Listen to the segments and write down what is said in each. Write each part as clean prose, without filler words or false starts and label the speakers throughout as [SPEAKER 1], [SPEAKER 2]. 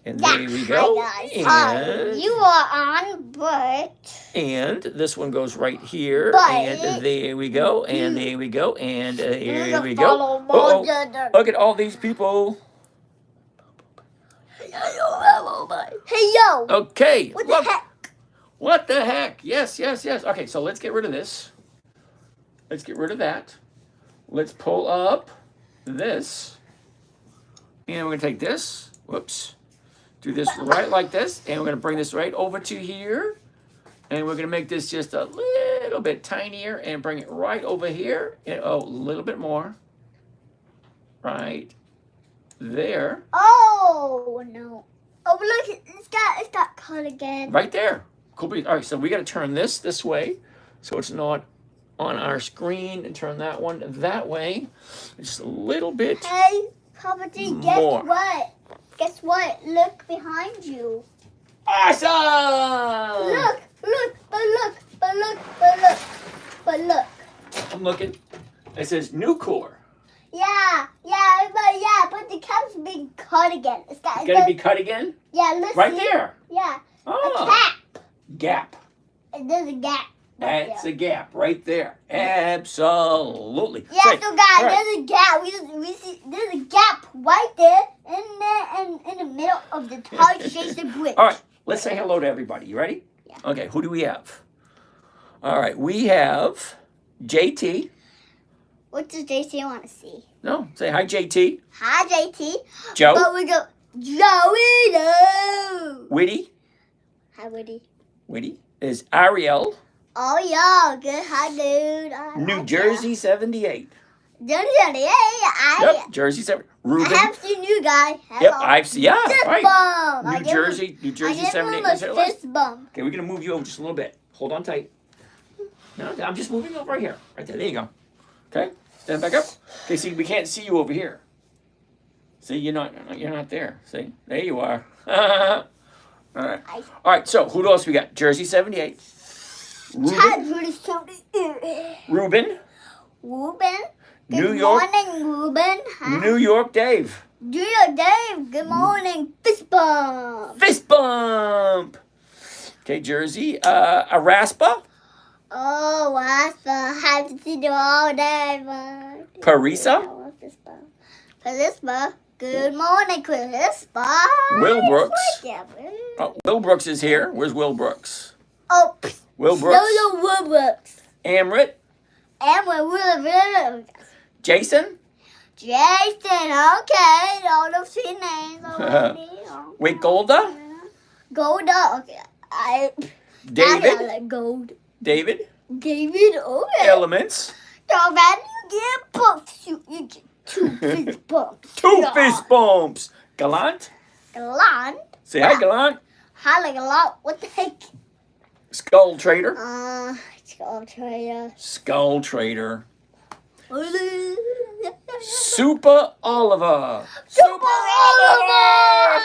[SPEAKER 1] And
[SPEAKER 2] Yeah,
[SPEAKER 1] there we go.
[SPEAKER 2] hi guys.
[SPEAKER 1] And
[SPEAKER 2] You are on,
[SPEAKER 1] and this one goes right here.
[SPEAKER 2] But
[SPEAKER 1] And there we go. And there we go. And here we go.
[SPEAKER 2] follow my
[SPEAKER 1] Look at all these people.
[SPEAKER 2] Hey yo.
[SPEAKER 1] Okay.
[SPEAKER 2] What
[SPEAKER 1] look.
[SPEAKER 2] the heck?
[SPEAKER 1] What the heck? Yes, yes, yes. Okay, so let's get rid of this. Let's get rid of that. Let's pull up this. And we're going to take this. Whoops. Do this right like this. And we're going to bring this right over to here. And we're going to make this just a little bit tinier and bring it right over here. And, oh, a little bit more. Right there.
[SPEAKER 2] Oh no. Oh look, it's got cut again.
[SPEAKER 1] Right there. Cool. All right, so we got to turn this way so it's not on our screen, and turn that one that way. Just a little bit.
[SPEAKER 2] Hey, Papa G, guess
[SPEAKER 1] more.
[SPEAKER 2] what? Guess what? Look behind you.
[SPEAKER 1] Awesome!
[SPEAKER 2] Look.
[SPEAKER 1] I'm looking. It says new core.
[SPEAKER 2] Yeah, but the cap's being cut again. It's
[SPEAKER 1] It's gonna be cut again?
[SPEAKER 2] Yeah, listen.
[SPEAKER 1] Right there.
[SPEAKER 2] Yeah.
[SPEAKER 1] Oh.
[SPEAKER 2] A cap.
[SPEAKER 1] Gap.
[SPEAKER 2] There's a gap.
[SPEAKER 1] That's a gap right there. Absolutely.
[SPEAKER 2] Yeah,
[SPEAKER 1] Say,
[SPEAKER 2] so guys,
[SPEAKER 1] right.
[SPEAKER 2] there's a gap. We see there's a gap right there in the middle of the Tide-Chaser Bridge.
[SPEAKER 1] All right, let's say hello to everybody. You ready?
[SPEAKER 2] Yeah.
[SPEAKER 1] Okay, who do we have? All right, we have JT.
[SPEAKER 2] What does JT want to see?
[SPEAKER 1] No, say hi, JT.
[SPEAKER 2] Hi, JT.
[SPEAKER 1] Joe.
[SPEAKER 2] But we go, Joey, no.
[SPEAKER 1] Witty.
[SPEAKER 2] Hi, Woody.
[SPEAKER 1] Witty is Ariel.
[SPEAKER 2] Oh, yeah, good. Hi, dude.
[SPEAKER 1] New Jersey 78.
[SPEAKER 2] Yep,
[SPEAKER 1] Yep, Jersey 7. Ruben.
[SPEAKER 2] I have seen you guys.
[SPEAKER 1] Yep, I've seen. Yeah,
[SPEAKER 2] Fist
[SPEAKER 1] right.
[SPEAKER 2] bump.
[SPEAKER 1] New Jersey 78.
[SPEAKER 2] I gave him a fist bump.
[SPEAKER 1] Okay, we're gonna move you over just a little bit. Hold on tight. No, I'm just moving over right here. Right there. There you go. Okay. Stand back up. Okay. See, we can't see you over here. See, you're not there. See, there you are. All right. All right. So who else we got? Jersey 78. Ruben.
[SPEAKER 2] Ruben.
[SPEAKER 1] New
[SPEAKER 2] Good
[SPEAKER 1] York.
[SPEAKER 2] morning, Ruben. Hi.
[SPEAKER 1] New York Dave.
[SPEAKER 2] New York Dave. Good morning. Fist bump.
[SPEAKER 1] Fist bump. Okay, Jersey. Araspa.
[SPEAKER 2] Oh, Waspa. Haven't seen you all day, but...
[SPEAKER 1] Parisa.
[SPEAKER 2] Carispa. Good morning, Carispa.
[SPEAKER 1] Will Brooks.
[SPEAKER 2] Yeah,
[SPEAKER 1] Oh, Will Brooks is here. Where's Will Brooks?
[SPEAKER 2] oh,
[SPEAKER 1] Will Brooks.
[SPEAKER 2] no, Will Brooks.
[SPEAKER 1] Amrit.
[SPEAKER 2] And we're Will
[SPEAKER 1] Jason.
[SPEAKER 2] Jason, okay. All those three names already.
[SPEAKER 1] Wait, Golda.
[SPEAKER 2] Golda, okay. I
[SPEAKER 1] David.
[SPEAKER 2] like gold.
[SPEAKER 1] David.
[SPEAKER 2] David, okay.
[SPEAKER 1] Elements.
[SPEAKER 2] So man, you get bumps. You get 2 fist bumps.
[SPEAKER 1] Two
[SPEAKER 2] Yeah.
[SPEAKER 1] fist bumps. Gallant.
[SPEAKER 2] Gallant.
[SPEAKER 1] Say hi, Gallant.
[SPEAKER 2] Hi, like a lot. What the heck?
[SPEAKER 1] Skull Trader.
[SPEAKER 2] Skull Trader.
[SPEAKER 1] Skull Trader. Super Oliver.
[SPEAKER 2] Super Oliver!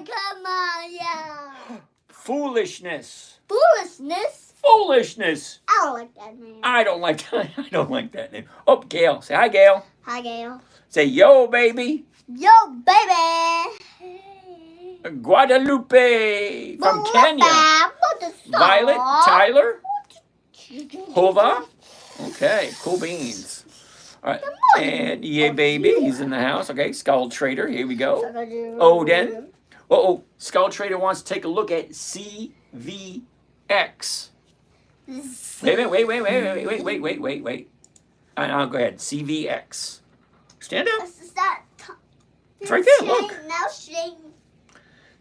[SPEAKER 2] Come on, yeah.
[SPEAKER 1] Foolishness.
[SPEAKER 2] Foolishness.
[SPEAKER 1] Foolishness.
[SPEAKER 2] I don't like that name.
[SPEAKER 1] I don't like that. I don't like that name. Oh, Gail. Say hi, Gail.
[SPEAKER 2] Hi, Gail.
[SPEAKER 1] Say yo, baby.
[SPEAKER 2] Yo, baby.
[SPEAKER 1] Guadalupe from Kenya. Violet. Tyler. Hova. Okay, cool beans. All right. And yeah, baby. He's in the house. Okay, Skull Trader. Here we go. Odin. Uh-oh. Skull Trader wants to take a look at CVX. Wait. I'll go ahead. CVX. Stand up. It's right there. Look.
[SPEAKER 2] Now straighten.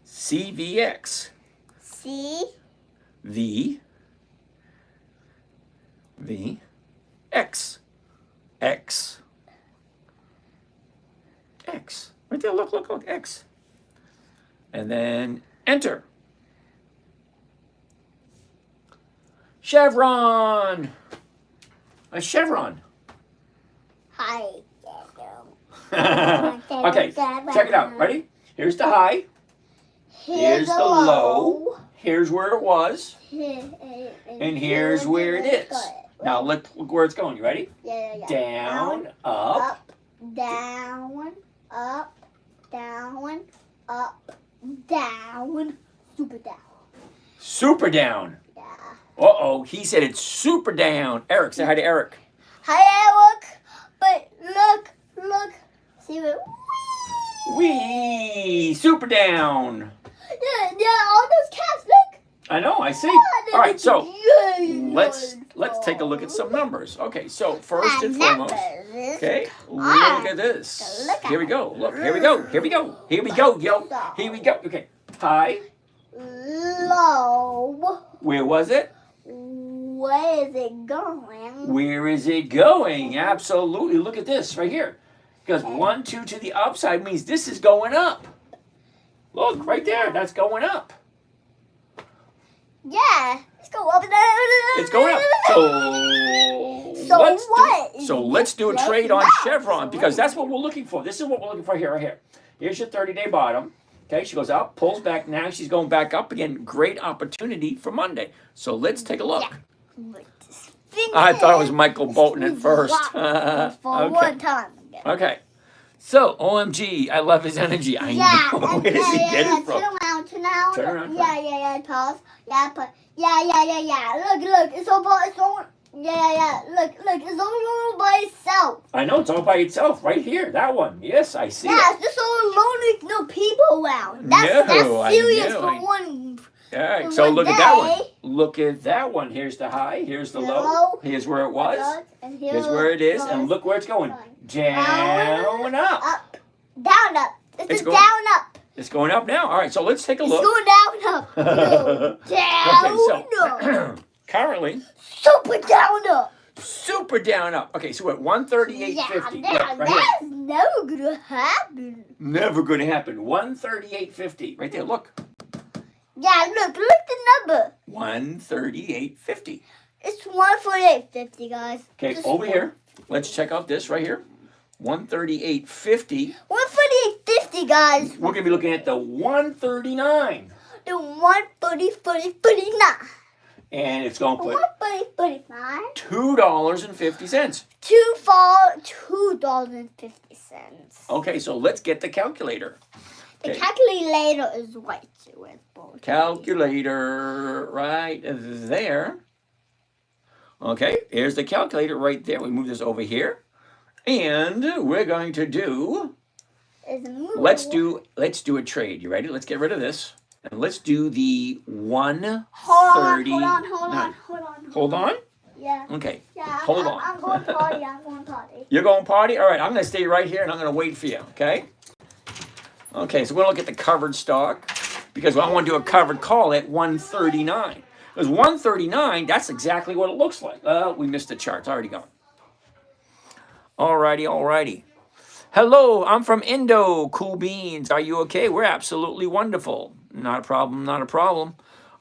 [SPEAKER 1] CVX.
[SPEAKER 2] C.
[SPEAKER 1] V. X. X. X. Right there. Look. X. And then enter. Chevron. A Chevron.
[SPEAKER 2] Hi.
[SPEAKER 1] Okay, check it out. Ready? Here's the high. Here's the low. Here's where it was. And here's where it is. Now look where it's going. You ready?
[SPEAKER 2] Yeah.
[SPEAKER 1] Down, up.
[SPEAKER 2] Down, up, down, up, down. Super down.
[SPEAKER 1] Super down.
[SPEAKER 2] Yeah.
[SPEAKER 1] Uh-oh, he said it's super down. Eric, say hi to Eric.
[SPEAKER 2] Hi, Eric. But look. See what?
[SPEAKER 1] Wee, super down.
[SPEAKER 2] Yeah, all those cats, look.
[SPEAKER 1] I know, I see. All right, so let's take a look at some numbers. Okay, so first and foremost, okay, look at this. Here we go. Look, here we go. Here we go. Here we go, yo. Here we go. Okay, high.
[SPEAKER 2] Low.
[SPEAKER 1] Where was it?
[SPEAKER 2] Where is it going?
[SPEAKER 1] Where is it going? Absolutely. Look at this right here. Because 1, 2 to the upside means this is going up. Look, right there. That's going up.
[SPEAKER 2] Yeah. Let's go up and down.
[SPEAKER 1] It's going up. So let's do a trade on Chevron because that's what we're looking for. This is what we're looking for here, right here. Here's your 30-day bottom. Okay, she goes up, pulls back. Now she's going back up again. Great opportunity for Monday. So let's take a look.
[SPEAKER 2] Yeah.
[SPEAKER 1] I thought it was Michael Bolton at first.
[SPEAKER 2] For one time.
[SPEAKER 1] Okay. So, OMG, I love his energy. I know. Where does he get it from?
[SPEAKER 2] Turn around.
[SPEAKER 1] Turn around.
[SPEAKER 2] Yeah. Pause. Yeah, but yeah. Look. It's all Yeah. Look. It's all by itself.
[SPEAKER 1] I know it's all by itself, right here. That one. Yes, I see
[SPEAKER 2] Yeah,
[SPEAKER 1] it.
[SPEAKER 2] it's just all alone with no people around. That's serious for one.
[SPEAKER 1] All right, so look at that one. Look at that one. Here's the high. Here's the low. Here's where it was. Here's where it is. And look where it's going. Down, up.
[SPEAKER 2] Up. Down, up. It's
[SPEAKER 1] going,
[SPEAKER 2] down, up.
[SPEAKER 1] It's going up now. All right, so let's take a look.
[SPEAKER 2] It's going down, up. Down,
[SPEAKER 1] up. Currently.
[SPEAKER 2] Super down, up.
[SPEAKER 1] Super down, up. Okay, so we're at 138.50.
[SPEAKER 2] Yeah, that's never going to happen.
[SPEAKER 1] Never going to happen. 138.50. Right there, look.
[SPEAKER 2] Yeah, look the number.
[SPEAKER 1] 138.50.
[SPEAKER 2] It's 148.50, guys.
[SPEAKER 1] Okay, just over here. Let's check out this right here. 138.50.
[SPEAKER 2] 148.50, guys.
[SPEAKER 1] We're going to be looking at the 139.
[SPEAKER 2] The 140.49.
[SPEAKER 1] And it's going to put
[SPEAKER 2] $1.49.
[SPEAKER 1] $2.50.
[SPEAKER 2] $2.50.
[SPEAKER 1] Okay, so let's get the calculator.
[SPEAKER 2] The calculator is right.
[SPEAKER 1] Calculator right there. Okay, here's the calculator right there. We move this over here. And we're going to do let's do a trade. You ready? Let's get rid of this. And let's do the 130. Hold on.
[SPEAKER 2] Yeah.
[SPEAKER 1] Okay.
[SPEAKER 2] Yeah,
[SPEAKER 1] Hold on.
[SPEAKER 2] I'm going party.
[SPEAKER 1] You're going party? All right, I'm going to stay right here and I'm going to wait for you, okay? Okay, so we're going to look at the covered stock because I want to do a covered call at 139. Because 139, that's exactly what it looks like. We missed the chart. It's already gone. Alrighty. Hello, I'm from Indo. Cool beans. Are you okay? We're absolutely wonderful. Not a problem.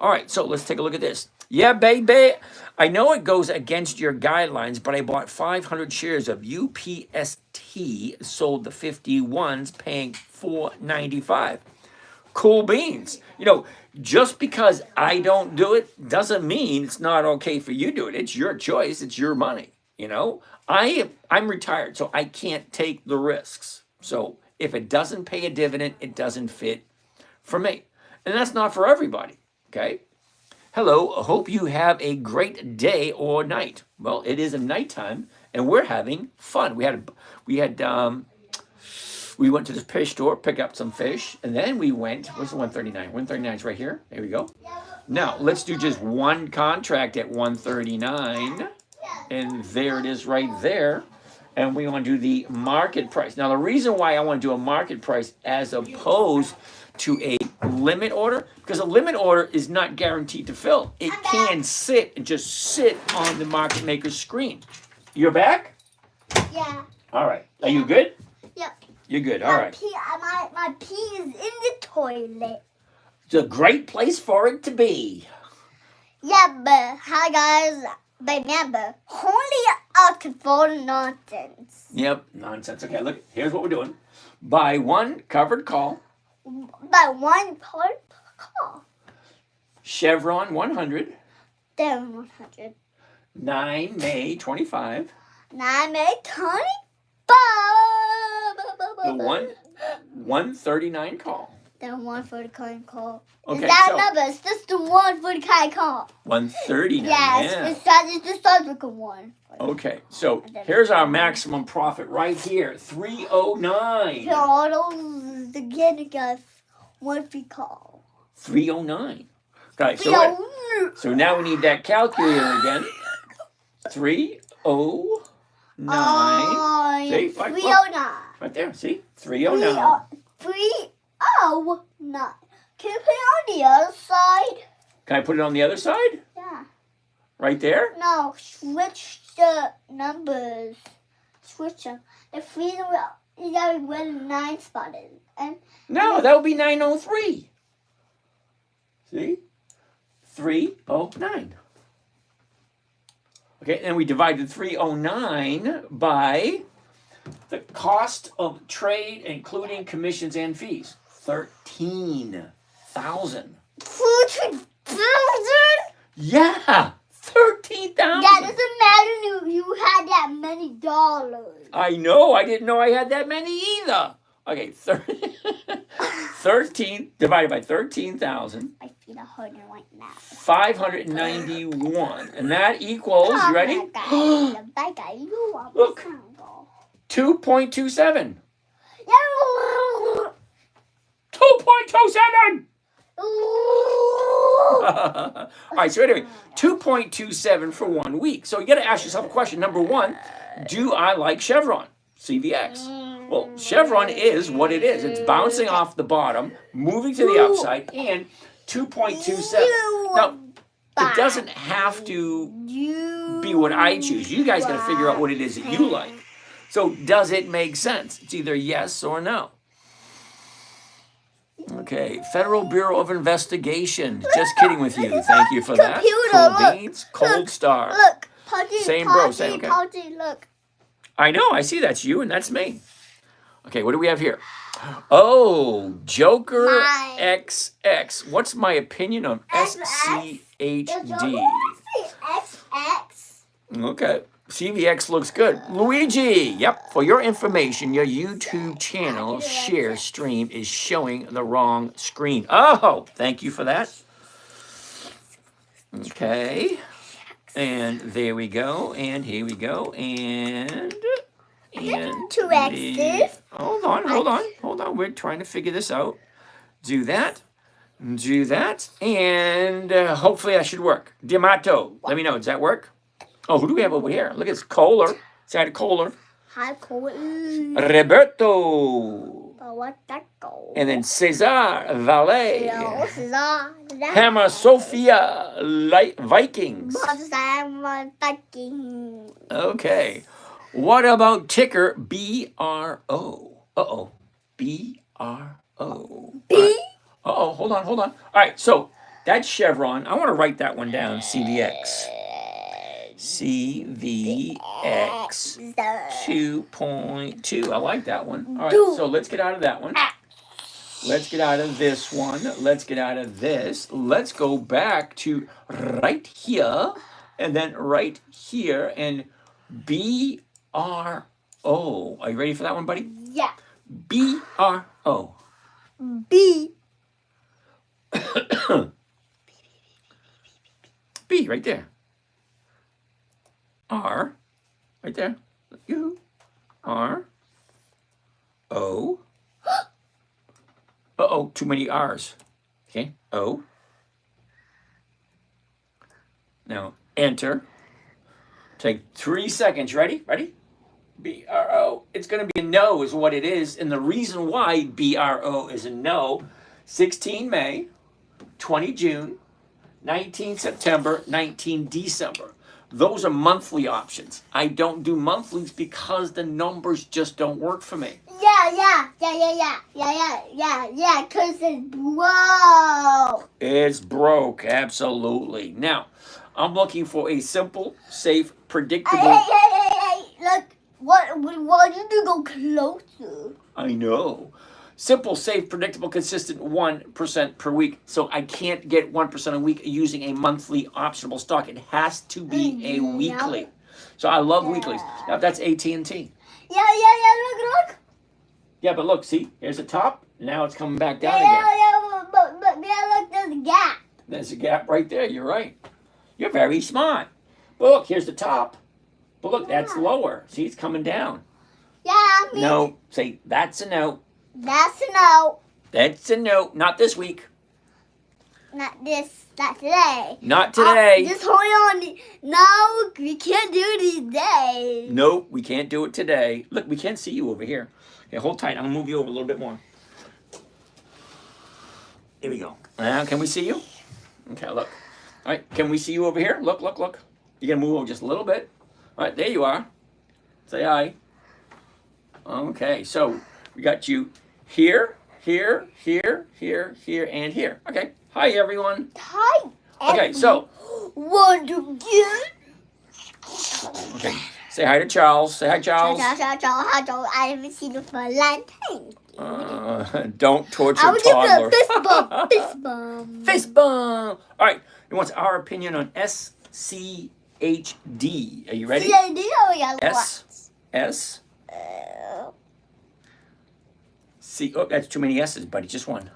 [SPEAKER 1] All right, so let's take a look at this. Yeah, baby. I know it goes against your guidelines, but I bought 500 shares of UPST, sold the 51s, paying $4.95. Cool beans. Just because I don't do it doesn't mean it's not okay for you to do it. It's your choice. It's your money. I'm retired, so I can't take the risks. So if it doesn't pay a dividend, it doesn't fit for me. And that's not for everybody, okay? Hello, hope you have a great day or night. Well, it is a nighttime, and we're having fun. We went to the fish store, pick up some fish, and then we went, what's the 139? 139 is right here. There we go. Now, let's do just one contract at 139, and there it is right there. And we want to do the market price. Now, the reason why I want to do a market price as opposed to a limit order, because a limit order is not guaranteed to fill. It can sit on the market maker's screen. You're back?
[SPEAKER 2] Yeah.
[SPEAKER 1] All right. Are you good?
[SPEAKER 2] Yep.
[SPEAKER 1] You're good. All right.
[SPEAKER 2] My pee is in the toilet.
[SPEAKER 1] It's a great place for it to be.
[SPEAKER 2] Yeah, but hi guys. Remember, only up to for nonsense.
[SPEAKER 1] Yep, nonsense. Okay, look. Here's what we're doing. Buy one covered call.
[SPEAKER 2] By one part call.
[SPEAKER 1] Chevron 100.
[SPEAKER 2] Then 100.
[SPEAKER 1] 9 May 25.
[SPEAKER 2] 9 May 25.
[SPEAKER 1] The 139 call.
[SPEAKER 2] Then 1 for the coin call.
[SPEAKER 1] Okay,
[SPEAKER 2] Is that
[SPEAKER 1] so
[SPEAKER 2] number? It's just the 1 for the coin call.
[SPEAKER 1] 130 now.
[SPEAKER 2] Yes,
[SPEAKER 1] Yeah.
[SPEAKER 2] it just starts with a 1.
[SPEAKER 1] Okay, so here's our maximum profit right here, 309.
[SPEAKER 2] So all those again got 1 free call.
[SPEAKER 1] 309. Okay, so now we need that calculator again. 309. See, right, look,
[SPEAKER 2] 309.
[SPEAKER 1] right there. See, 309.
[SPEAKER 2] 309. Can you put it on the other side?
[SPEAKER 1] Can I put it on the other side?
[SPEAKER 2] Yeah.
[SPEAKER 1] Right there?
[SPEAKER 2] No, switch the numbers. Switch them. The 3 you got where the 9 spot is. And
[SPEAKER 1] No, that would be 903. See? 309. Okay, and we divided 309 by the cost of trade, including commissions and fees. 13,000.
[SPEAKER 2] 14,000?
[SPEAKER 1] Yeah, 13,000.
[SPEAKER 2] That doesn't matter you had that many dollars.
[SPEAKER 1] I know. I didn't know I had that many either. Okay, 13 divided by 13,000.
[SPEAKER 2] My feet are hurting right now.
[SPEAKER 1] 591, and that equals. You ready? Look, 2.27. 2.27. All right, so anyway, 2.27 for 1 week. So you got to ask yourself a question. Number one, do I like Chevron, CVX? Well, Chevron is what it is. It's bouncing off the bottom, moving to the upside, and 2.27. Now, it doesn't have to be what I choose. You guys got to figure out what it is that you like. So does it make sense? It's either yes or no. Okay, Federal Bureau of Investigation. Just kidding with you. Thank you for that. Cool beans, Cold Star.
[SPEAKER 2] Look, Pudgy,
[SPEAKER 1] Same bro, same, okay.
[SPEAKER 2] Pudgy, look.
[SPEAKER 1] I know, I see that's you and that's me. Okay, what do we have here? Oh, Joker XX. What's my opinion on SCHD?
[SPEAKER 2] XX.
[SPEAKER 1] Okay. CVX looks good. Luigi, yep. For your information, your YouTube channel share stream is showing the wrong screen. Oh, thank you for that. Okay. And there we go. And here we go. And
[SPEAKER 2] 2 X's.
[SPEAKER 1] Hold on. We're trying to figure this out. Do that. And hopefully that should work. Diamato, let me know. Does that work? Oh, who do we have over here? Look, it's Kohler. Side of Kohler.
[SPEAKER 2] Hi, Kohler.
[SPEAKER 1] Roberto.
[SPEAKER 2] What that go?
[SPEAKER 1] And then Cesar Valet.
[SPEAKER 2] Cesar.
[SPEAKER 1] Hammer Sophia Vikings. Okay. What about ticker BRO? Uh-oh. BRO.
[SPEAKER 2] B?
[SPEAKER 1] Uh-oh, hold on. All right, so that's Chevron. I want to write that one down, CVX. CVX 2.2. I like that one. All right, so let's get out of that one. Let's get out of this one. Let's get out of this. Let's go back to right here and then right here and BRO. Are you ready for that one, buddy?
[SPEAKER 2] Yeah.
[SPEAKER 1] BRO.
[SPEAKER 2] B.
[SPEAKER 1] B right there. R right there. U R O. Uh-oh, too many R's. Okay, O. Now enter. Take 3 seconds. Ready? BRO. It's going to be a no is what it is. And the reason why BRO is a no, 16 May, 20 June, 19 September, 19 December. Those are monthly options. I don't do monthlies because the numbers just don't work for me.
[SPEAKER 2] Yeah, because it's broke.
[SPEAKER 1] It's broke, absolutely. Now, I'm looking for a simple, safe, predictable...
[SPEAKER 2] Hey, look, why did you go closer?
[SPEAKER 1] I know. Simple, safe, predictable, consistent 1% per week. So I can't get 1% a week using a monthly optional stock. It has to be a weekly. So I love weeklies. Now that's AT&T.
[SPEAKER 2] Yeah, look.
[SPEAKER 1] Yeah, but look, see, here's the top Now it's coming back down
[SPEAKER 2] Yeah,
[SPEAKER 1] again.
[SPEAKER 2] yeah, but look, there's a gap.
[SPEAKER 1] There's a gap right there. You're right. You're very smart. But look, here's the top. But look, that's
[SPEAKER 2] Yeah.
[SPEAKER 1] lower. See, it's coming down.
[SPEAKER 2] Yeah, I mean,
[SPEAKER 1] No, say, that's a no.
[SPEAKER 2] that's a no.
[SPEAKER 1] That's a no. Not this week.
[SPEAKER 2] Not today.
[SPEAKER 1] Not today.
[SPEAKER 2] Just hold on. No, we can't do it these days.
[SPEAKER 1] Nope, we can't do it today. Look, we can see you over here. Okay, hold tight. I'm going to move you over a little bit more. Here we go. Now, can we see you? Okay, look. All right, can we see you over here? Look, look, look. You're going to move over just a little bit. All right, there you are. Say hi. Okay, so we got you here, here, here, here, here, and here. Okay, hi, everyone.
[SPEAKER 2] Hi.
[SPEAKER 1] Okay, so.
[SPEAKER 2] Want to get?
[SPEAKER 1] Okay, say hi to Charles. Say hi, Charles.
[SPEAKER 2] I haven't seen you for a long time.
[SPEAKER 1] Don't torture
[SPEAKER 2] I will give you
[SPEAKER 1] toddler.
[SPEAKER 2] a fist bump. Fist bump.
[SPEAKER 1] Fist bump. All right, he wants our opinion on SCHD. Are you ready?
[SPEAKER 2] Yeah, do you know we got
[SPEAKER 1] S. C. Oh, that's too many S's, buddy. Just one.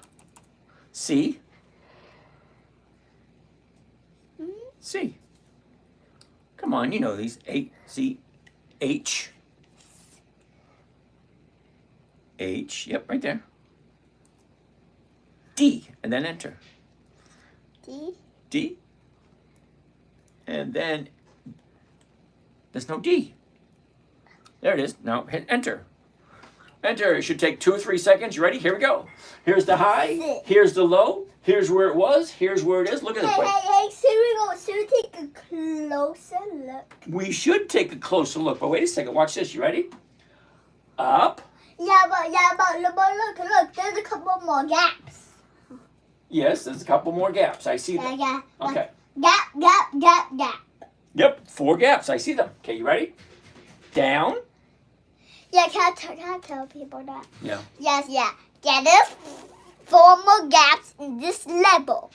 [SPEAKER 1] C. C. Come on, you know these. C. H. H. Yep, right there. D. And then enter.
[SPEAKER 2] D.
[SPEAKER 1] D. And then there's no D. There it is. Now hit enter. Enter. It should take 2 or 3 seconds. You ready? Here we go. Here's the high. Here's the low. Here's where it was. Here's where it is. Look at this.
[SPEAKER 2] Hey, should we take a closer look?
[SPEAKER 1] We should take a closer look. But wait a second. Watch this. You ready? Up.
[SPEAKER 2] Yeah, but look. There's a couple more gaps.
[SPEAKER 1] Yes, there's a couple more gaps. I see them.
[SPEAKER 2] Yeah.
[SPEAKER 1] Okay.
[SPEAKER 2] Gap.
[SPEAKER 1] Yep. 4 gaps. I see them. Okay, you ready? Down.
[SPEAKER 2] Yeah, can I tell people that?
[SPEAKER 1] Yeah.
[SPEAKER 2] Yes, yeah. Yeah, there's 4 more gaps in this level.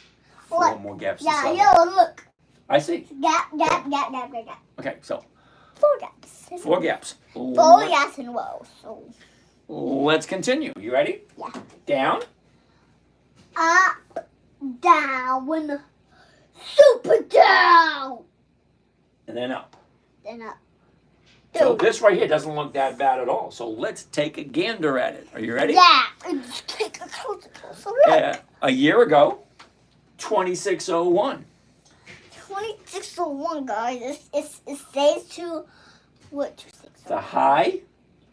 [SPEAKER 1] 4 more gaps.
[SPEAKER 2] Yeah,
[SPEAKER 1] this
[SPEAKER 2] yeah,
[SPEAKER 1] level.
[SPEAKER 2] look.
[SPEAKER 1] I see.
[SPEAKER 2] Gap.
[SPEAKER 1] Okay, so
[SPEAKER 2] 4 gaps.
[SPEAKER 1] 4 gaps.
[SPEAKER 2] 4 gaps in a row. So.
[SPEAKER 1] Let's continue. You ready?
[SPEAKER 2] Yeah.
[SPEAKER 1] Down.
[SPEAKER 2] Up, down, super down.
[SPEAKER 1] And then up.
[SPEAKER 2] Then up.
[SPEAKER 1] So this right here doesn't look that bad at all. So let's take a gander at it. Are you ready?
[SPEAKER 2] Yeah. Just take a closer look.
[SPEAKER 1] A year ago, 2601.
[SPEAKER 2] 2601, guys. It says to what? 2601.
[SPEAKER 1] The high,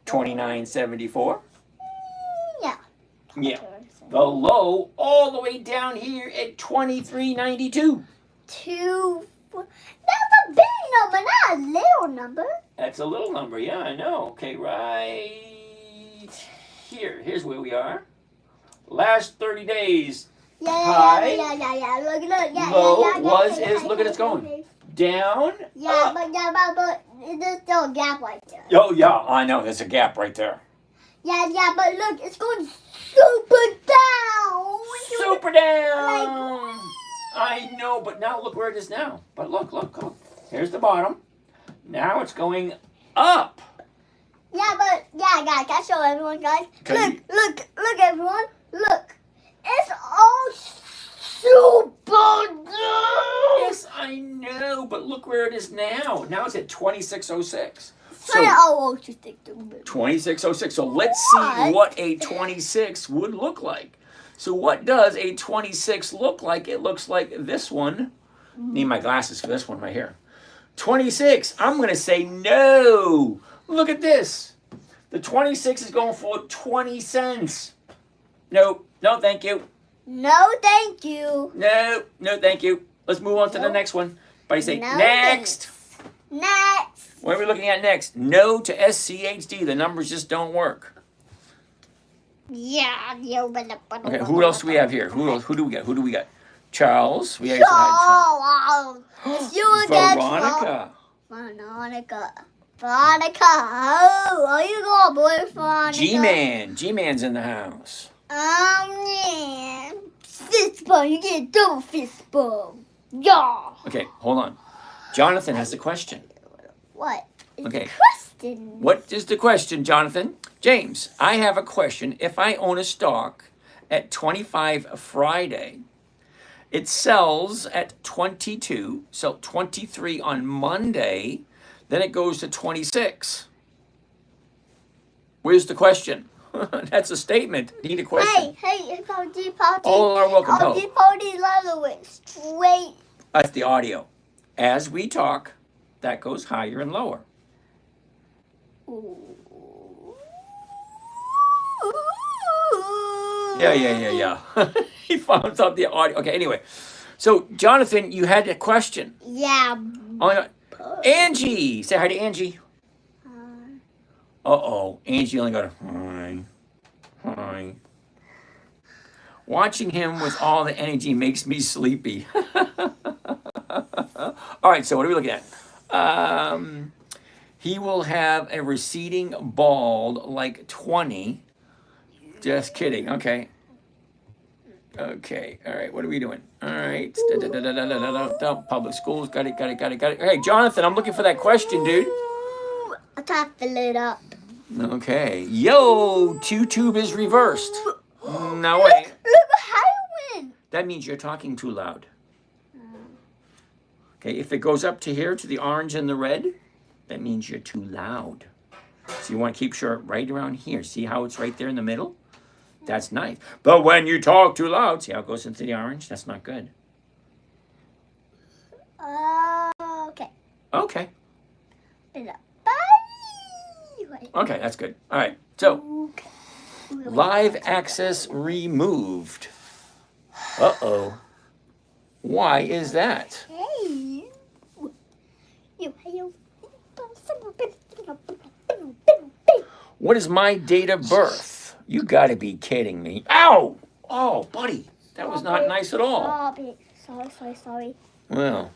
[SPEAKER 1] 2974.
[SPEAKER 2] Yeah.
[SPEAKER 1] Yeah. The low, all the way down here at 2392.
[SPEAKER 2] That's a big number, not a little number.
[SPEAKER 1] That's a little number. Yeah, I know. Okay, right here. Here's where we are. Last 30 days. High,
[SPEAKER 2] Yeah. Look. Yeah.
[SPEAKER 1] low, was, is. Look at it's going. Down.
[SPEAKER 2] Yeah,
[SPEAKER 1] up.
[SPEAKER 2] but there's still a gap right there.
[SPEAKER 1] Oh, yeah, I know. There's a gap right there.
[SPEAKER 2] Yeah, but look, it's going super down.
[SPEAKER 1] Super down. I know, but now look where it is now. But look. Here's the bottom. Now it's going up.
[SPEAKER 2] Yeah, guys, can I show everyone, guys?
[SPEAKER 1] Okay.
[SPEAKER 2] Look, everyone. Look. It's all super down.
[SPEAKER 1] Yes, I know, but look where it is now. Now it's at 2606. So 2606. So let's see what a 26 would look like. So what does a 26 look like? It looks like this one. Need my glasses for this one right here. 26. I'm going to say no. Look at this. The 26 is going for 20 cents. Nope. No, thank you.
[SPEAKER 2] No, thank you.
[SPEAKER 1] No, thank you. Let's move on to the next one. Everybody say
[SPEAKER 2] No,
[SPEAKER 1] next.
[SPEAKER 2] Next.
[SPEAKER 1] What are we looking at next? No to SCHD. The numbers just don't work.
[SPEAKER 2] Yeah.
[SPEAKER 1] Okay, who else do we have here? Who do we got? Charles. We have
[SPEAKER 2] Charles. It's you again,
[SPEAKER 1] Veronica.
[SPEAKER 2] Veronica. Oh, you go, boy, Veronica.
[SPEAKER 1] G-Man's in the house.
[SPEAKER 2] Yeah. Fist bump. You get a double fist bump. Yeah.
[SPEAKER 1] Okay, hold on. Jonathan has a question.
[SPEAKER 2] What is
[SPEAKER 1] Okay.
[SPEAKER 2] the question?
[SPEAKER 1] What is the question, Jonathan? James, I have a question. If I own a stock at 25 Friday. It sells at 22, so 23 on Monday. Then it goes to 26. Where's the question? That's a statement. Need a question.
[SPEAKER 2] Hey, Party.
[SPEAKER 1] All are welcome.
[SPEAKER 2] Party, leather with straight.
[SPEAKER 1] That's the audio. As we talk, that goes higher and lower. Yeah. He found out the audio. Okay, anyway. So, Jonathan, you had a question.
[SPEAKER 2] Yeah.
[SPEAKER 1] Angie! Say hi to Angie. Uh-oh. Angie only got a hi. Watching him with all the energy makes me sleepy. All right, so what are we looking at? He will have a receding bald like 20. Just kidding. Okay. Okay. All right. What are we doing? All right. Public schools. Got it. Hey, Jonathan, I'm looking for that question, dude.
[SPEAKER 2] I can't fill it up.
[SPEAKER 1] Okay. Yo, two-tube is reversed. No way.
[SPEAKER 2] Look how I win.
[SPEAKER 1] That means you're talking too loud. Okay. If it goes up to here, to the orange and the red, that means you're too loud. So you want to keep sure right around here. See how it's right there in the middle? That's nice. But when you talk too loud, see how it goes into the orange? That's not good.
[SPEAKER 2] Okay.
[SPEAKER 1] Okay.
[SPEAKER 2] Bye.
[SPEAKER 1] Okay, that's good. All right. So, live access removed. Uh-oh. Why is that?
[SPEAKER 2] Hey.
[SPEAKER 1] What is my date of birth? You gotta be kidding me. Ow! Oh, buddy. That was not nice at all.
[SPEAKER 2] Stop it. Sorry.
[SPEAKER 1] Well.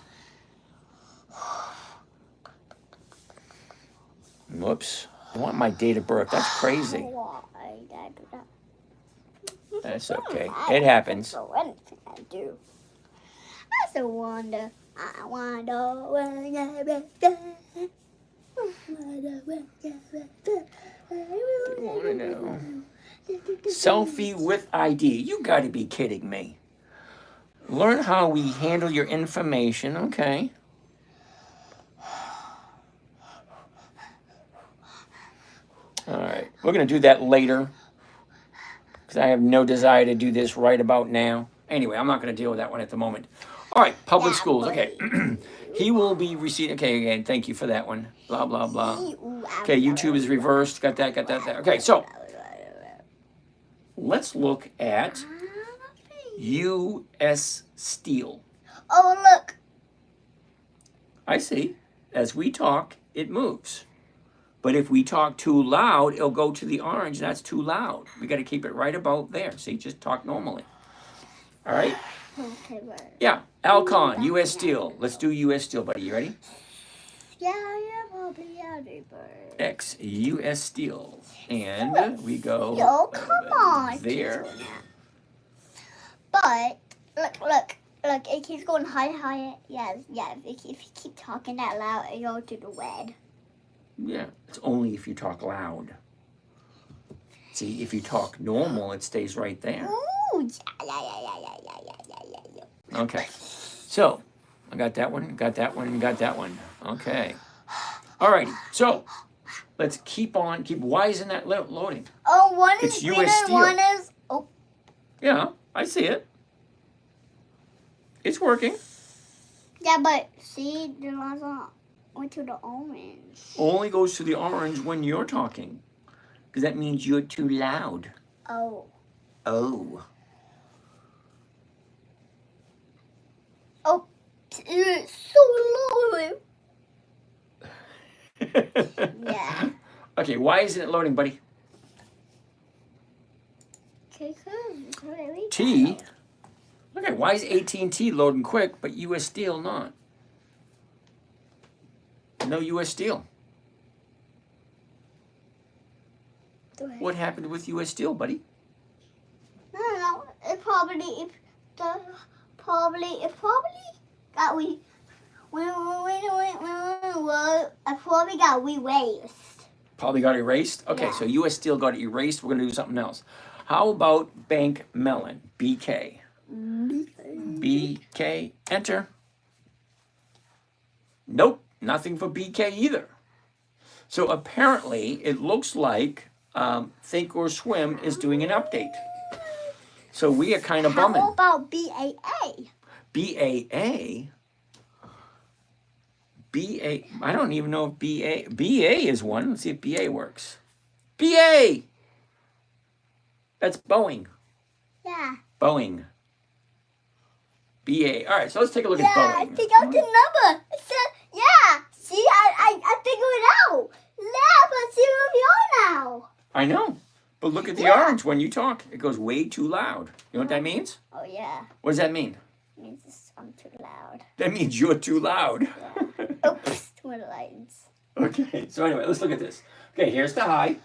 [SPEAKER 1] Whoops. I want my date of birth. That's crazy.
[SPEAKER 2] Why did I do that?
[SPEAKER 1] That's okay. It happens.
[SPEAKER 2] So anything I do. I still wonder. I wonder where
[SPEAKER 1] Selfie with ID. You got to be kidding me. Learn how we handle your information. Okay. All right. We're going to do that later because I have no desire to do this right about now. Anyway, I'm not going to deal with that one at the moment. All right. Public schools. Okay. He will be receiving. Okay, again, thank you for that one. Blah, blah, blah. Okay, YouTube is reversed. Got that. Okay, so let's look at U.S. Steel.
[SPEAKER 2] Oh, look.
[SPEAKER 1] I see. As we talk, it moves. But if we talk too loud, it'll go to the orange. That's too loud. We got to keep it right about there. See, just talk normally. All right?
[SPEAKER 2] Okay, right.
[SPEAKER 1] Yeah, Alcon, U.S. Steel. Let's do U.S. Steel, buddy. You ready?
[SPEAKER 2] Yeah, probably
[SPEAKER 1] X, U.S. Steel. And we go
[SPEAKER 2] Yo, come on.
[SPEAKER 1] there.
[SPEAKER 2] But, look. It keeps going higher. Yeah. If you keep talking that loud, it goes to the red.
[SPEAKER 1] Yeah, it's only if you talk loud. See, if you talk normal, it stays right there.
[SPEAKER 2] Ooh, yeah.
[SPEAKER 1] Okay, so I got that one, got that one. Okay. All righty, so let's keep. Why isn't that loading?
[SPEAKER 2] Oh, one
[SPEAKER 1] It's
[SPEAKER 2] is
[SPEAKER 1] US
[SPEAKER 2] green
[SPEAKER 1] Steel.
[SPEAKER 2] and one is... Oh,
[SPEAKER 1] Yeah, I see it. It's working.
[SPEAKER 2] yeah, but see, the last one went to the orange.
[SPEAKER 1] Only goes to the orange when you're talking. Because that means you're too loud.
[SPEAKER 2] Oh.
[SPEAKER 1] Oh.
[SPEAKER 2] Oh, it's so low. Yeah.
[SPEAKER 1] Okay, why isn't it loading, buddy?
[SPEAKER 2] Okay, cool.
[SPEAKER 1] T? Okay, why is AT&T loading quick, but U.S. Steel not? No U.S. Steel. What happened with U.S. Steel, buddy?
[SPEAKER 2] No. It probably got erased.
[SPEAKER 1] Probably got erased? Okay,
[SPEAKER 2] Yeah.
[SPEAKER 1] so U.S. Steel got erased. We're going to do something else. How about bank melon? BK. BK, enter. Nope, nothing for BK either. So apparently, it looks like Think or Swim is doing an update. So we are kind of bumming.
[SPEAKER 2] How about BAA?
[SPEAKER 1] BAA? BA, I don't even know if BA is one. Let's see if BA works. BA! That's Boeing.
[SPEAKER 2] Yeah.
[SPEAKER 1] Boeing. BA. All right, so let's take a look at
[SPEAKER 2] Yeah,
[SPEAKER 1] Boeing.
[SPEAKER 2] take out the number. It said, yeah. See, I figured it out. Yeah, but see where we are now.
[SPEAKER 1] I know. But look at the orange when you talk. It goes way too loud. You know what that means?
[SPEAKER 2] Oh, yeah.
[SPEAKER 1] What does that mean?
[SPEAKER 2] It means I'm too loud.
[SPEAKER 1] That means you're too loud.
[SPEAKER 2] Yeah. Oops, one lines.
[SPEAKER 1] Okay, so anyway, let's look at this. Okay, here's the high.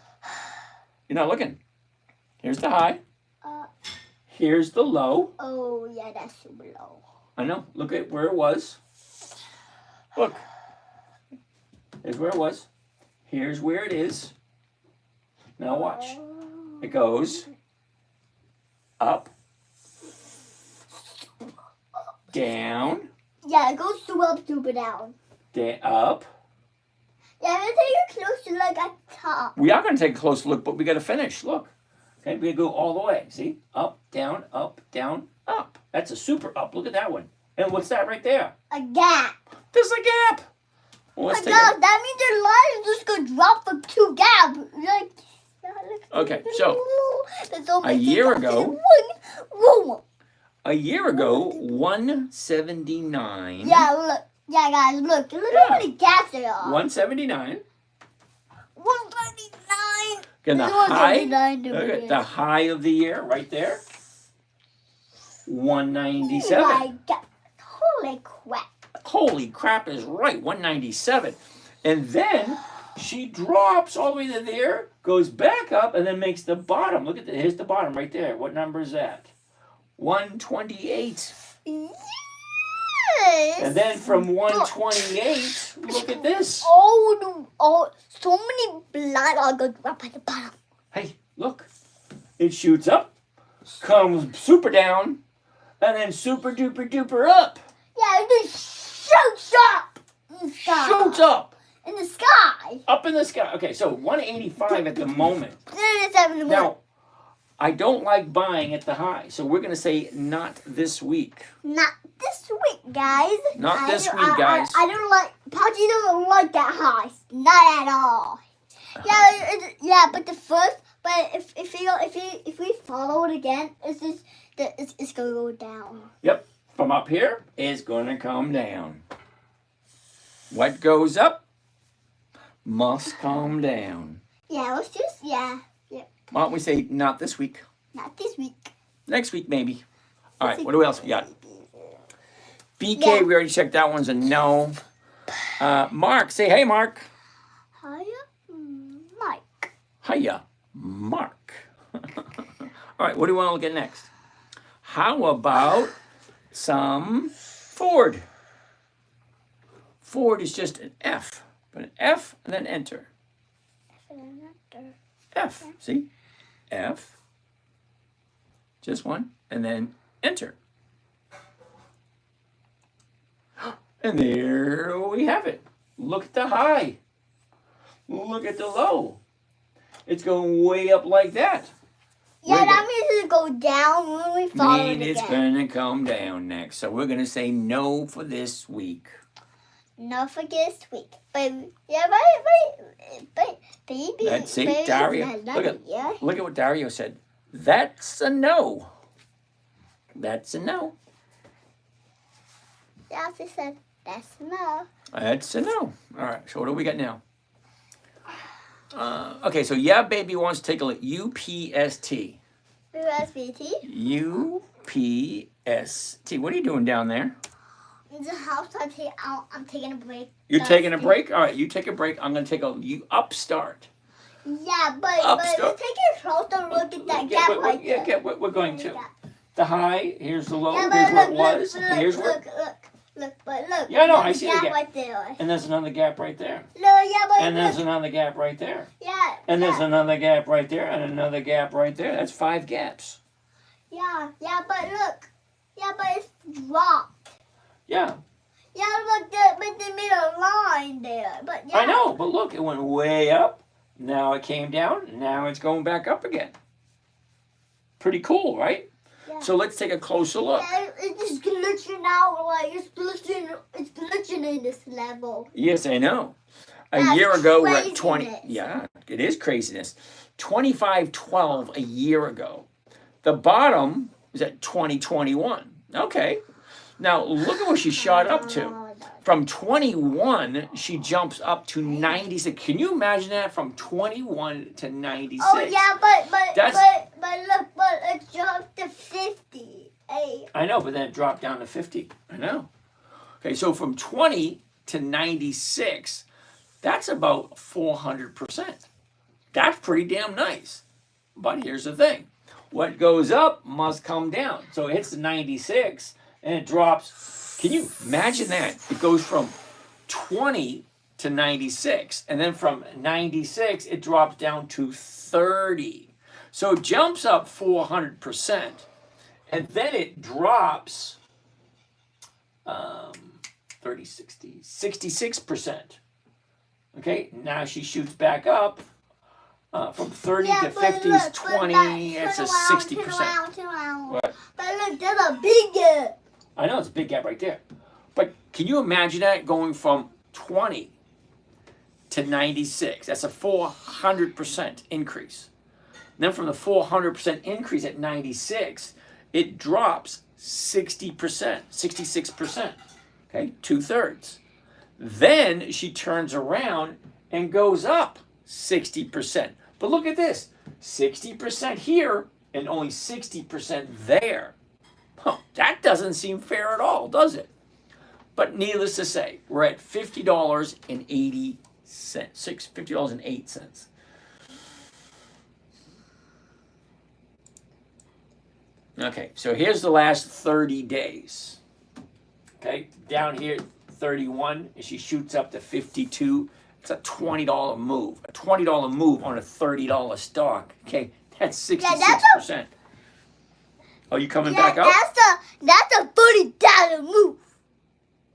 [SPEAKER 1] You're not looking. Here's the high. Here's the low.
[SPEAKER 2] Oh, yeah, that's super low.
[SPEAKER 1] I know. Look at where it was. Look. Here's where it was. Here's where it is. Now watch. It goes up, down,
[SPEAKER 2] Yeah, it goes super down.
[SPEAKER 1] up.
[SPEAKER 2] Yeah, let's take a closer look at the top.
[SPEAKER 1] We are going to take a close look, but we got to finish. Look. Okay, we go all the way. See? Up, down, up, down, up. That's a super up. Look at that one. And what's that right there?
[SPEAKER 2] A gap.
[SPEAKER 1] There's a gap. Well,
[SPEAKER 2] Oh
[SPEAKER 1] let's
[SPEAKER 2] my
[SPEAKER 1] take
[SPEAKER 2] God, that means your line is just going to drop for 2 gaps. Like,
[SPEAKER 1] Okay, so,
[SPEAKER 2] There's only
[SPEAKER 1] a year
[SPEAKER 2] 2
[SPEAKER 1] ago-
[SPEAKER 2] gaps in one.
[SPEAKER 1] a year ago, 179.
[SPEAKER 2] Yeah, look. Yeah, guys, look. Look how many gaps there are.
[SPEAKER 1] 179.
[SPEAKER 2] 139.
[SPEAKER 1] And the
[SPEAKER 2] There's
[SPEAKER 1] high,
[SPEAKER 2] 179 over
[SPEAKER 1] look at
[SPEAKER 2] there.
[SPEAKER 1] the high of the year right there.
[SPEAKER 2] Oh
[SPEAKER 1] 197.
[SPEAKER 2] my God. Holy crap.
[SPEAKER 1] Holy crap is right, 197. And then she drops all the way to there, goes back up, and then makes the bottom. Look at that. Here's the bottom right there. What number is that? 128.
[SPEAKER 2] Yes.
[SPEAKER 1] And then from 128, look at this.
[SPEAKER 2] Oh, so many blood are going to drop at the bottom.
[SPEAKER 1] Hey, look. It shoots up, comes super down, and then super duper duper up.
[SPEAKER 2] Yeah, it just shoots up in the sky.
[SPEAKER 1] Shoots up.
[SPEAKER 2] In the sky.
[SPEAKER 1] Up in the sky. Okay, so 185 at the moment.
[SPEAKER 2] Then it's 7 in the morning.
[SPEAKER 1] Now, I don't like buying at the high, so we're going to say not this week.
[SPEAKER 2] Not this week, guys.
[SPEAKER 1] Not this week, guys.
[SPEAKER 2] I don't like. Pachi doesn't like that high. Not at all. Yeah, but the first. But if we follow it again, it's gonna go down.
[SPEAKER 1] Yep, from up here, it's going to come down. What goes up must come down.
[SPEAKER 2] Yeah, let's just
[SPEAKER 1] Why don't we say not this week?
[SPEAKER 2] not this week.
[SPEAKER 1] Next week, maybe. All right, what else we got? BK,
[SPEAKER 2] Yeah.
[SPEAKER 1] we already checked that one's a no. Mark, say hey, Mark.
[SPEAKER 2] Hiya, Mike.
[SPEAKER 1] Hiya, Mark. All right, what do you want to look at next? How about some Ford? Ford is just an F. Put an F and then enter. F, see? F. Just one. And then enter. And there we have it. Look at the high. Look at the low. It's going way up like that.
[SPEAKER 2] Yeah,
[SPEAKER 1] Wait a
[SPEAKER 2] that means it'll go down when we follow it
[SPEAKER 1] It's
[SPEAKER 2] again.
[SPEAKER 1] going to come down next. So we're going to say no for this week.
[SPEAKER 2] No, for this week. But baby.
[SPEAKER 1] That's it,
[SPEAKER 2] baby,
[SPEAKER 1] Dario.
[SPEAKER 2] yeah.
[SPEAKER 1] Look at what Dario said. That's a no. That's a no.
[SPEAKER 2] Yeah, she said that's no.
[SPEAKER 1] That's a no. All right, so what do we got now? Okay, so yeah, baby wants to take a look. UPST.
[SPEAKER 2] USBT.
[SPEAKER 1] UPST. What are you doing down there?
[SPEAKER 2] In the house, I'm taking a break.
[SPEAKER 1] You're taking a break? All right, you take a break. I'm going to take a Upstart.
[SPEAKER 2] Yeah, but
[SPEAKER 1] Upstart.
[SPEAKER 2] let's take a closer look at that gap right there.
[SPEAKER 1] Yeah, we're going to. The high, here's the low,
[SPEAKER 2] Yeah,
[SPEAKER 1] here's
[SPEAKER 2] but
[SPEAKER 1] where it
[SPEAKER 2] look,
[SPEAKER 1] was,
[SPEAKER 2] look,
[SPEAKER 1] here's where...
[SPEAKER 2] look. Look, but look.
[SPEAKER 1] Yeah, no, I
[SPEAKER 2] there's a
[SPEAKER 1] see the
[SPEAKER 2] gap
[SPEAKER 1] gap.
[SPEAKER 2] right there.
[SPEAKER 1] And there's another gap right there.
[SPEAKER 2] No, yeah, but
[SPEAKER 1] And there's
[SPEAKER 2] look.
[SPEAKER 1] another gap right there.
[SPEAKER 2] Yeah.
[SPEAKER 1] And
[SPEAKER 2] yeah.
[SPEAKER 1] there's another gap right there and another gap right there. That's 5 gaps.
[SPEAKER 2] Yeah, but look. Yeah, but it's dropped.
[SPEAKER 1] Yeah.
[SPEAKER 2] Yeah, but they made a line there. But yeah.
[SPEAKER 1] I know, but look, it went way up. Now it came down. Now it's going back up again. Pretty cool, right?
[SPEAKER 2] Yeah.
[SPEAKER 1] So let's take a closer look.
[SPEAKER 2] Yeah, it's just glitching out, like it's glitching in this level.
[SPEAKER 1] Yes, I know. A
[SPEAKER 2] That's
[SPEAKER 1] year ago, we're at 20.
[SPEAKER 2] craziness.
[SPEAKER 1] Yeah, it is craziness. 25.12 a year ago. The bottom is at 2021. Okay. Now, look at where she shot up to. From 21, she jumps up to 96. Can you imagine that? From 21 to 96.
[SPEAKER 2] Oh yeah, but look, but it jumped to 50. Hey.
[SPEAKER 1] I know, but then it dropped down to 50. I know. Okay, so from 20 to 96, that's about 400%. That's pretty damn nice. But here's the thing. What goes up must come down. So it hits the 96 and it drops. Can you imagine that? It goes from 20 to 96. And then from 96, it drops down to 30. So it jumps up 400%. And then it drops 30, 60, 66%. Okay, now she shoots back up from 30 to 50 is 20. It's a 60%.
[SPEAKER 2] Turn around.
[SPEAKER 1] What?
[SPEAKER 2] But look, there's a big gap.
[SPEAKER 1] I know, it's a big gap right there. But can you imagine that going from 20 to 96? That's a 400% increase. Then from the 400% increase at 96, it drops 60%, 66%. Okay, 2/3. Then she turns around and goes up 60%. But look at this, 60% here and only 60% there. Huh, that doesn't seem fair at all, does it? But needless to say, we're at $50.80. $50.08. Okay, so here's the last 30 days. Okay, down here, 31, and she shoots up to 52. It's a $20 move. A $20 move on a $30 stock. Okay, that's 66%. Oh, you coming back up?
[SPEAKER 2] That's a $30 move.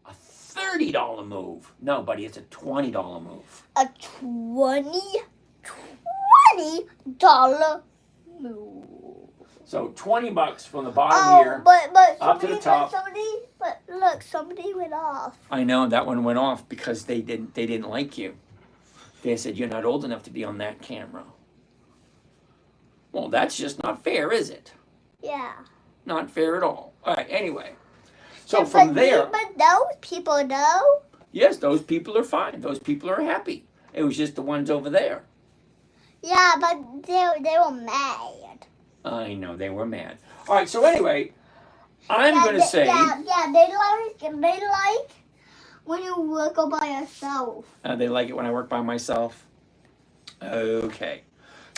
[SPEAKER 1] A $30 move. No, buddy, it's a $20 move.
[SPEAKER 2] A $20 move.
[SPEAKER 1] So $20 from the bottom here
[SPEAKER 2] but
[SPEAKER 1] up to the top.
[SPEAKER 2] But look, somebody went off.
[SPEAKER 1] I know that one went off because they didn't like you. They said you're not old enough to be on that camera. Well, that's just not fair, is it?
[SPEAKER 2] Yeah.
[SPEAKER 1] Not fair at all. All right, anyway. So
[SPEAKER 2] Yeah,
[SPEAKER 1] from there...
[SPEAKER 2] But those people, though.
[SPEAKER 1] Yes, those people are fine. Those people are happy. It was just the ones over there.
[SPEAKER 2] Yeah, but they were mad.
[SPEAKER 1] I know, they were mad. All right, so anyway, I'm going to say...
[SPEAKER 2] Yeah, they like when you work all by yourself.
[SPEAKER 1] They like it when I work by myself. Okay.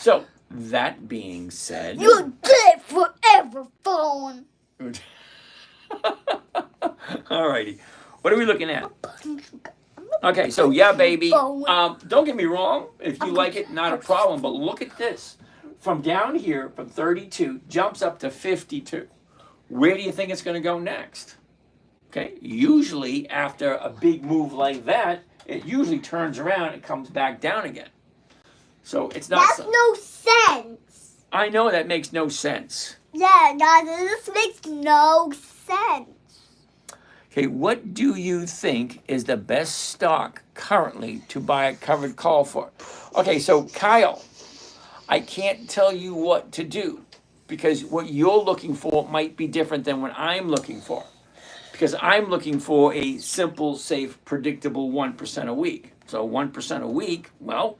[SPEAKER 1] So, that being said...
[SPEAKER 2] You're dead forever, phone.
[SPEAKER 1] Alrighty. What are we looking at? Okay, so yeah, baby. Don't get me wrong. If you like it, not a problem. But look at this. From down here, from 32, jumps up to 52. Where do you think it's going to go next? Okay, usually after a big move like that, it usually turns around and comes back down again. So it's not...
[SPEAKER 2] That's no sense.
[SPEAKER 1] I know that makes no sense.
[SPEAKER 2] Yeah, guys, this makes no sense.
[SPEAKER 1] Okay, what do you think is the best stock currently to buy a covered call for? Okay, so Kyle, I can't tell you what to do because what you're looking for might be different than what I'm looking for. Because I'm looking for a simple, safe, predictable 1% a week. So 1% a week, well,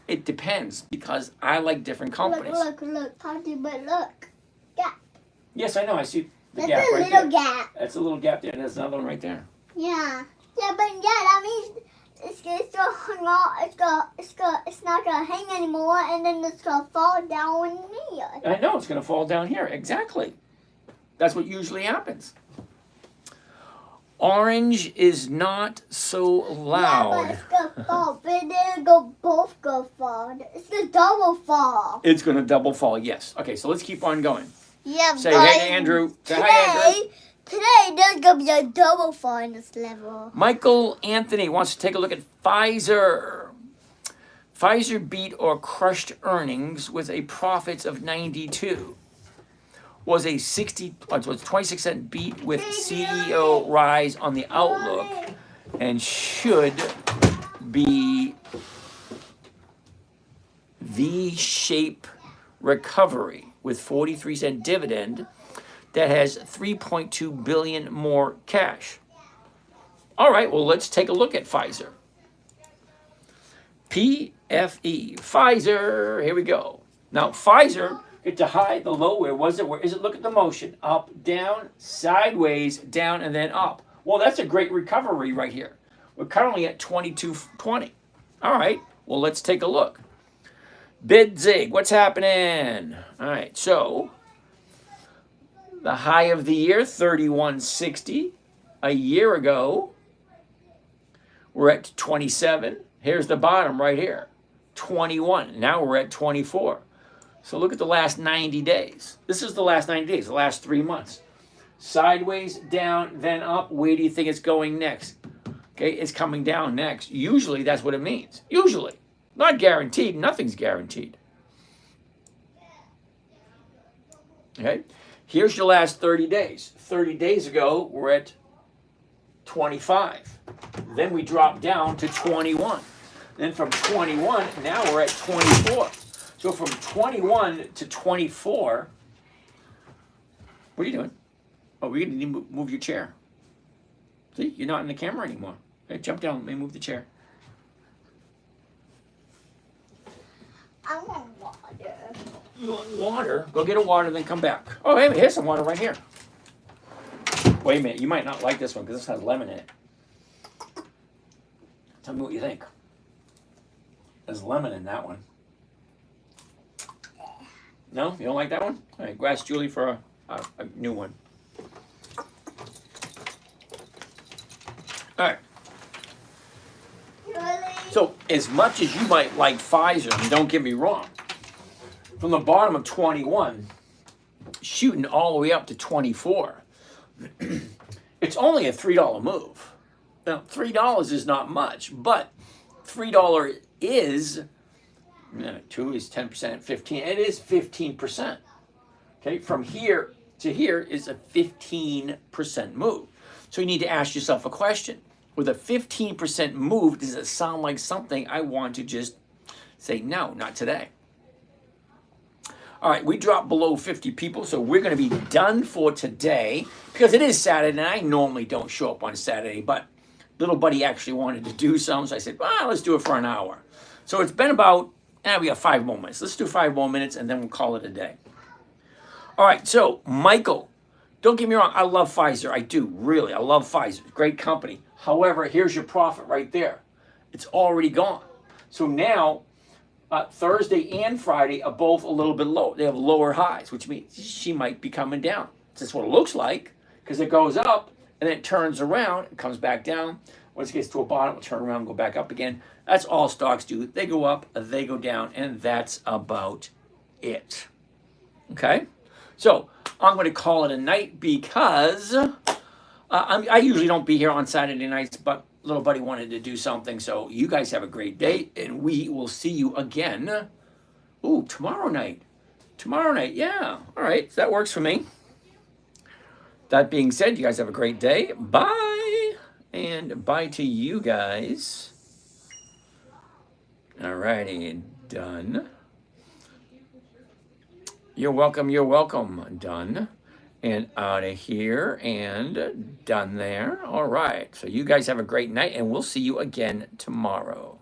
[SPEAKER 1] it depends because I like different companies.
[SPEAKER 2] Look, Tati, but look. Yeah.
[SPEAKER 1] Yes, I know, I see the
[SPEAKER 2] That's
[SPEAKER 1] gap
[SPEAKER 2] a
[SPEAKER 1] right
[SPEAKER 2] little
[SPEAKER 1] there.
[SPEAKER 2] gap.
[SPEAKER 1] That's a little gap there, and there's another one right there.
[SPEAKER 2] Yeah. Yeah, but yeah, that means it's not gonna hang anymore, and then it's gonna fall down here.
[SPEAKER 1] I know, it's going to fall down here. Exactly. That's what usually happens. Orange is not so loud.
[SPEAKER 2] Yeah, but it's gonna fall. But then both go fall. It's gonna double fall.
[SPEAKER 1] It's going to double fall, yes. Okay, so let's keep on going.
[SPEAKER 2] Yeah,
[SPEAKER 1] Say hey to Andrew. Say hi, Andrew.
[SPEAKER 2] Today there's gonna be a double fall in this level.
[SPEAKER 1] Michael Anthony wants to take a look at Pfizer. Pfizer beat or crushed earnings with a profits of 92. Was a 26-cent beat with CEO rise on the outlook and should be V-shape recovery with 43-cent dividend that has 3.2 billion more cash. All right, well, let's take a look at Pfizer. PFE, Pfizer, here we go. Now, Pfizer, get the high, the low, where was it? Where is it? Look at the motion. Up, down, sideways, down, and then up. Well, that's a great recovery right here. We're currently at 22.20. All right, well, let's take a look. Bid zig, what's happening? All right, so the high of the year, 31.60. A year ago, we're at 27. Here's the bottom right here, 21. Now we're at 24. So look at the last 90 days. This is the last 90 days, the last 3 months. Sideways, down, then up. Where do you think it's going next? Okay, it's coming down next. Usually that's what it means. Usually. Not guaranteed. Nothing's guaranteed. Okay, here's your last 30 days. 30 days ago, we're at 25. Then we dropped down to 21. Then from 21, now we're at 24. So from 21 to 24, what are you doing? Oh, we need to move your chair. See, you're not in the camera anymore. Okay, jump down, let me move the chair.
[SPEAKER 2] I want water.
[SPEAKER 1] You want water? Go get a water, then come back. Oh, hey, here's some water right here. Wait a minute, you might not like this one because this has lemon in it. Tell me what you think. There's lemon in that one. No? You don't like that one? All right, go ask Julie for a new one. All right.
[SPEAKER 2] Really?
[SPEAKER 1] So, as much as you might like Pfizer, and don't get me wrong, from the bottom of 21, shooting all the way up to 24, it's only a $3 move. Now, $3 is not much, but $3 is, 2 is 10%, 15, it is 15%. Okay, from here to here is a 15% move. So you need to ask yourself a question. With a 15% move, does it sound like something I want to just say, no, not today? All right, we dropped below 50 people, so we're going to be done for today because it is Saturday, and I normally don't show up on Saturday, but little buddy actually wanted to do something, so I said, well, let's do it for an hour. So it's been about, we got 5 more minutes. Let's do 5 more minutes, and then we'll call it a day. All right, so Michael, don't get me wrong, I love Pfizer. I do, really. I love Pfizer. Great company. However, here's your profit right there. It's already gone. So now, Thursday and Friday are both a little bit low. They have lower highs, which means she might be coming down. That's what it looks like, because it goes up, and then it turns around, it comes back down. Once it gets to a bottom, it'll turn around and go back up again. That's all stocks do. They go up, they go down, and that's about it. Okay? So, I'm going to call it a night because I usually don't be here on Saturday nights, but little buddy wanted to do something. So, you guys have a great day, and we will see you again. Ooh, tomorrow night. Tomorrow night, yeah. All right, that works for me. That being said, you guys have a great day. Bye. And bye to you guys. All righty, done. You're welcome, done. And out of here, and done there. All right, so you guys have a great night, and we'll see you again tomorrow.